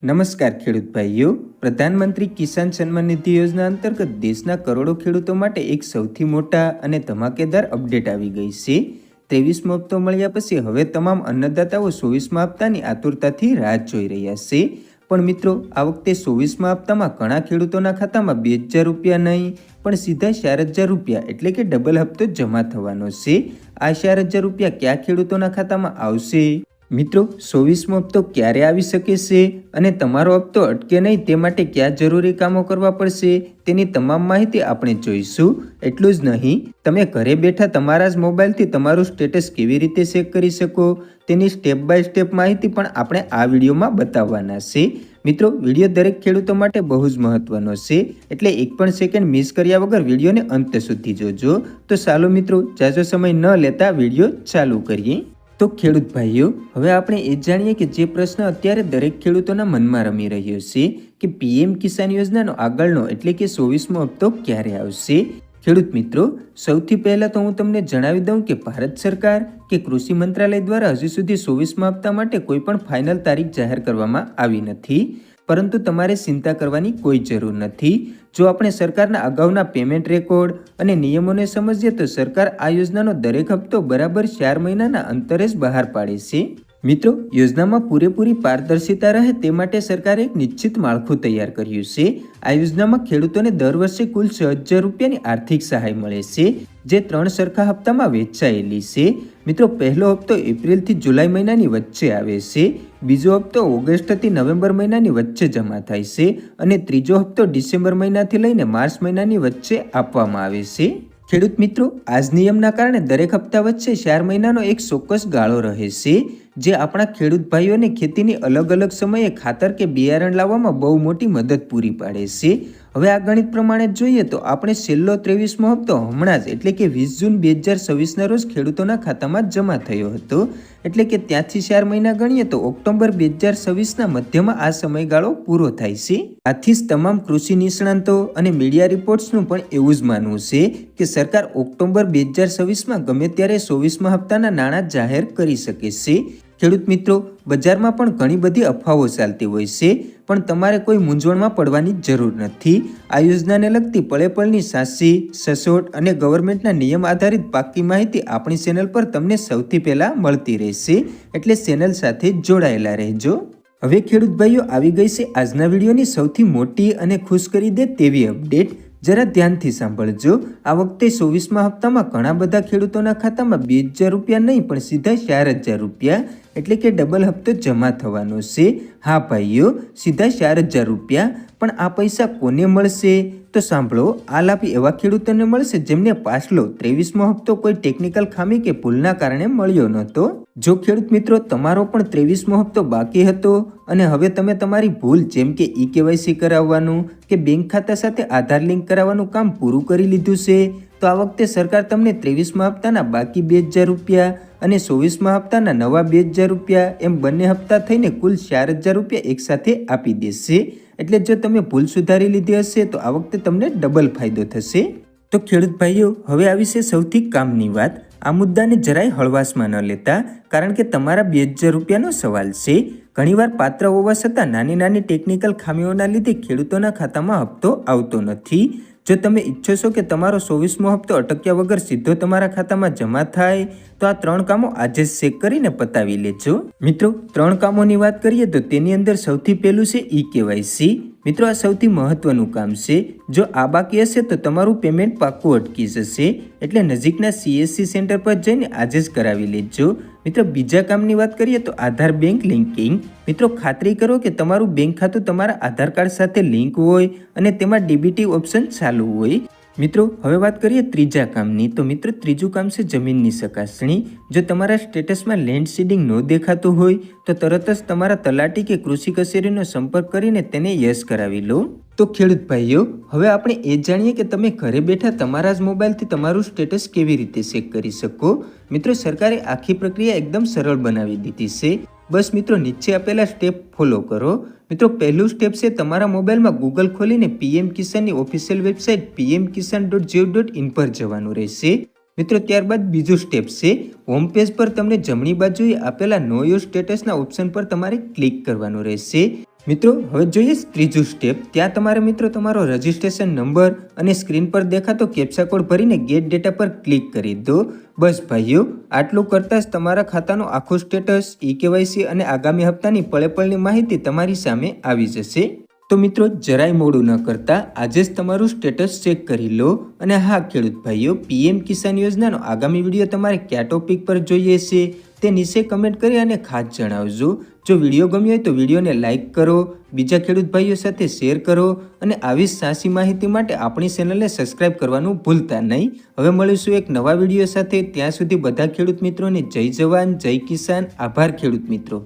નમસ્કાર ખેડૂત ભાઈઓ, પ્રધાનમંત્રી કિસાન સન્માન નિધિ યોજના અંતર્ગત દેશના કરોડો ખેડૂતો માટે એક સૌથી મોટા અને ધમાકેદાર અપડેટ આવી ગઈ છે। 23મો હપ્તો મળ્યા પછી હવે તમામ અન્નદાતાઓ 24મા હપ્તાની આતુરતાથી રાહ જોઈ રહ્યા છે। પણ મિત્રો, આ વખતે 24મા હપ્તામાં ઘણા ખેડૂતોના ખાતામાં 2000 રૂપિયા નહીં પણ સીધા 4000 રૂપિયા એટલે કે ડબલ હપ્તો જમા થવાનો છે। આ 4000 રૂપિયા કયા ખેડૂતોના ખાતામાં આવશે? મિત્રો, 24મો હપ્તો ક્યારે આવી શકે છે અને તમારો હપ્તો અટકે નહીં તે માટે કયા જરૂરી કામો કરવા પડશે તેની તમામ માહિતી આપણે જોઈશું। એટલું જ નહીં, તમે ઘરે બેઠા તમારા જ મોબાઈલથી તમારું સ્ટેટસ કેવી રીતે ચેક કરી શકો તેની સ્ટેપ બાય સ્ટેપ માહિતી પણ આપણે આ વિડીયોમાં બતાવવાના છે। મિત્રો, વિડીયો દરેક ખેડૂતો માટે બહુ જ મહત્વનો છે, એટલે એક પણ સેકન્ડ મિસ કર્યા વગર વિડીયોને અંત સુધી જોજો। તો ચાલો મિત્રો, ઝાઝો સમય ન લેતા વિડીયો ચાલુ કરીએ। તો ખેડૂત ભાઈઓ, હવે આપણે એ જાણીએ કે જે પ્રશ્ન અત્યારે દરેક ખેડૂતોના મનમાં રમી રહ્યો છે કે પીએમ કિસાન યોજનાનો આગળનો એટલે કે 24મો હપ્તો ક્યારે આવશે? ખેડૂત મિત્રો, સૌથી પહેલા તો હું તમને જણાવી દઉં કે ભારત સરકાર કે કૃષિ મંત્રાલય દ્વારા હજુ સુધી 24મા હપ્તા માટે કોઈ પણ ફાઇનલ તારીખ જાહેર કરવામાં આવી નથી, પરંતુ તમારે ચિંતા કરવાની કોઈ જરૂર નથી। જો આપણે સરકારના અગાઉના પેમેન્ટ રેકોર્ડ અને નિયમોને સમજીએ તો સરકાર આ યોજનાનો દરેક હપ્તો બરાબર 4 મહિનાના અંતરે જ બહાર પાડે છે। મિત્રો, યોજનામાં પૂરેપૂરી પારદર્શિતા રહે તે માટે સરકારે એક નિશ્ચિત માળખું તૈયાર કર્યું છે। આ યોજનામાં ખેડૂતોને દર વર્ષે કુલ 6000 રૂપિયાની આર્થિક સહાય મળે છે, જે 3 સરખા હપ્તામાં વહેંચાયેલી છે। મિત્રો, પહેલો હપ્તો એપ્રિલથી જુલાઈ મહિનાની વચ્ચે આવે છે, બીજો હપ્તો ઓગસ્ટથી નવેમ્બર મહિનાની વચ્ચે જમા થાય છે અને ત્રીજો હપ્તો ડિસેમ્બર મહિનાથી લઈને માર્ચ મહિનાની વચ્ચે આપવામાં આવે છે। ખેડૂત મિત્રો, આ જ નિયમના કારણે દરેક હપ્તા વચ્ચે 4 મહિનાનો એક ચોક્કસ ગાળો રહે છે, જે આપણા ખેડૂત ભાઈઓને ખેતીની અલગ અલગ સમયે ખાતર કે બિયારણ લાવવામાં બહુ મોટી મદદ પૂરી પાડે છે। હવે આ ગણિત પ્રમાણે જોઈએ તો આપણે છેલ્લો 23મો હપ્તો હમણાં જ એટલે કે 20 જૂન 2024ના રોજ ખેડૂતોના ખાતામાં જમા થયો હતો, એટલે કે ત્યાંથી 4 મહિના ગણીએ તો ઓક્ટોબર 2024ના મધ્યમાં આ સમયગાળો પૂરો થાય છે। આથી જ તમામ કૃષિ નિષ્ણાંતો અને મીડિયા રિપોર્ટ્સનું પણ એવું જ માનવું છે કે સરકાર ઓક્ટોબર 2024માં ગમે ત્યારે 24મા હપ્તાના નાણાં જાહેર કરી શકે છે। ખેડૂત મિત્રો, બજારમાં પણ ઘણી બધી અફવાઓ ચાલતી હોય છે, પણ તમારે કોઈ મૂંઝવણમાં પડવાની જરૂર નથી। આ યોજનાને લગતી પળે પળની સાચી, સચોટ અને ગવર્મેન્ટના નિયમ આધારિત પાક્કી માહિતી આપણી ચેનલ પર તમને સૌથી પહેલા મળતી રહેશે, એટલે ચેનલ સાથે જોડાયેલા રહેજો। હવે ખેડૂત ભાઈઓ, આવી ગઈ છે આજના વિડીયોની સૌથી મોટી અને ખુશ કરી દે તેવી અપડેટ। જરા ધ્યાનથી સાંભળજો। આ વખતે 24મા હપ્તામાં ઘણા બધા ખેડૂતોના ખાતામાં 2000 રૂપિયા નહીં પણ સીધા 4000 રૂપિયા એટલે કે ડબલ હપ્તો જમા થવાનો છે। હા ભાઈઓ, સીધા 4000 રૂપિયા। પણ આ પૈસા કોને મળશે? તો સાંભળો, આ લાભ એવા ખેડૂતોને મળશે જેમને પાછલો 23મો હપ્તો કોઈ ટેકનિકલ ખામી કે ભૂલના કારણે મળ્યો નહોતો। જો ખેડૂત મિત્રો, તમારો પણ 23મો હપ્તો બાકી હતો અને હવે તમે તમારી ભૂલ જેમ કે ઈ-કેવાયસી કરાવવાનું કે બેંક ખાતા સાથે આધાર લિંક કરાવવાનું કામ પૂરું કરી લીધું છે, તો આ વખતે સરકાર તમને 23મા હપ્તાના બાકી 2000 રૂપિયા અને 24મા હપ્તાના નવા 2000 રૂપિયા એમ બંને હપ્તા થઈને કુલ 4000 રૂપિયા એકસાથે આપી દેશે। એટલે જો તમે ભૂલ સુધારી લીધી હશે તો આ વખતે તમને ડબલ ફાયદો થશે। તો ખેડૂત ભાઈઓ, હવે આવી છે સૌથી કામની વાત। આ મુદ્દાને જરાય હળવાશમાં ન લેતા, કારણ કે તમારા 2000 રૂપિયાનો સવાલ છે। ઘણીવાર પાત્ર હોવા છતાં નાની નાની ટેકનિકલ ખામીઓના લીધે ખેડૂતોના ખાતામાં હપ્તો આવતો નથી। જો તમે ઈચ્છો છો કે તમારો 24મો હપ્તો અટક્યા વગર સીધો તમારા ખાતામાં જમા થાય તો આ 3 કામો આજે જ ચેક કરીને પતાવી લેજો। મિત્રો, 3 કામોની વાત કરીએ તો તેની અંદર સૌથી પહેલું છે ઈ-કેવાયસી। મિત્રો, આ સૌથી મહત્વનું કામ છે। જો આ બાકી હશે તો તમારું પેમેન્ટ પાક્કું અટકી જશે, એટલે નજીકના CSC સેન્ટર પર જઈને આજે જ કરાવી લેજો। મિત્રો, બીજા કામની વાત કરીએ તો આધાર બેંક લિંકિંગ। મિત્રો, ખાતરી કરો કે તમારું બેંક ખાતું તમારા આધાર કાર્ડ સાથે લિંક હોય અને તેમાં ડીબીટી ઓપ્શન ચાલુ હોય। મિત્રો, હવે વાત કરીએ ત્રીજા કામની। તો મિત્રો, ત્રીજું કામ છે જમીનની ચકાસણી। જો તમારા સ્ટેટસમાં લેન્ડ સીડિંગ ન દેખાતું હોય તો તરત જ તમારા તલાટી કે કૃષિ કચેરીનો સંપર્ક કરીને તેને યસ કરાવી લો। તો ખેડૂત ભાઈઓ, હવે આપણે એ જાણીએ કે તમે ઘરે બેઠા તમારા જ મોબાઈલથી તમારું સ્ટેટસ કેવી રીતે ચેક કરી શકો। મિત્રો, સરકારે આખી પ્રક્રિયા એકદમ સરળ બનાવી દીધી છે। બસ મિત્રો, નીચે આપેલા સ્ટેપ ફોલો કરો। મિત્રો, પહેલું સ્ટેપ છે તમારા મોબાઈલમાં ગૂગલ ખોલીને પીએમ કિસાનની ઓફિશિયલ વેબસાઇટ pmkisan.gov.in પર જવાનું રહેશે। મિત્રો, ત્યારબાદ બીજું સ્ટેપ છે હોમ પેજ પર તમને જમણી બાજુએ આપેલા નો યોર સ્ટેટસના ઓપ્શન પર તમારે ક્લિક કરવાનું રહેશે। મિત્રો હવે જોઈએ ત્રીજું સ્ટેપ. ત્યાં તમારે મિત્રો તમારો રજિસ્ટ્રેશન નંબર અને સ્ક્રીન પર દેખાતો કેપ્ચા કોડ ભરીને ગેટ ડેટા પર ક્લિક કરી દો. બસ ભાઈઓ, આટલું કરતાં જ તમારા ખાતાનું આખું સ્ટેટસ, ઈ-કેવાયસી અને આગામી હપ્તાની પળેપળની માહિતી તમારી સામે આવી જશે. તો મિત્રો જરાય મોડું ન કરતા આજે જ તમારું સ્ટેટસ ચેક કરી લો. અને હા ખેડૂત ભાઈઓ, પીએમ કિસાન યોજનાનો આગામી વિડીયો તમારે કયા ટોપિક પર જોઈએ છે તે નીચે કમેન્ટ કરી અને ખાસ જણાવજો. જો વિડીયો ગમ્યો હોય તો વિડીયોને લાઇક કરો, બીજા ખેડૂત ભાઈઓ સાથે શેર કરો અને આવી સાચી માહિતી માટે આપણી ચેનલને સબસ્ક્રાઇબ કરવાનું ભૂલતા નહીં. હવે મળીશું એક નવા વિડીયો સાથે. ત્યાં સુધી બધા ખેડૂત મિત્રોને જય જવાન, જય કિસાન. આભાર ખેડૂત મિત્રો.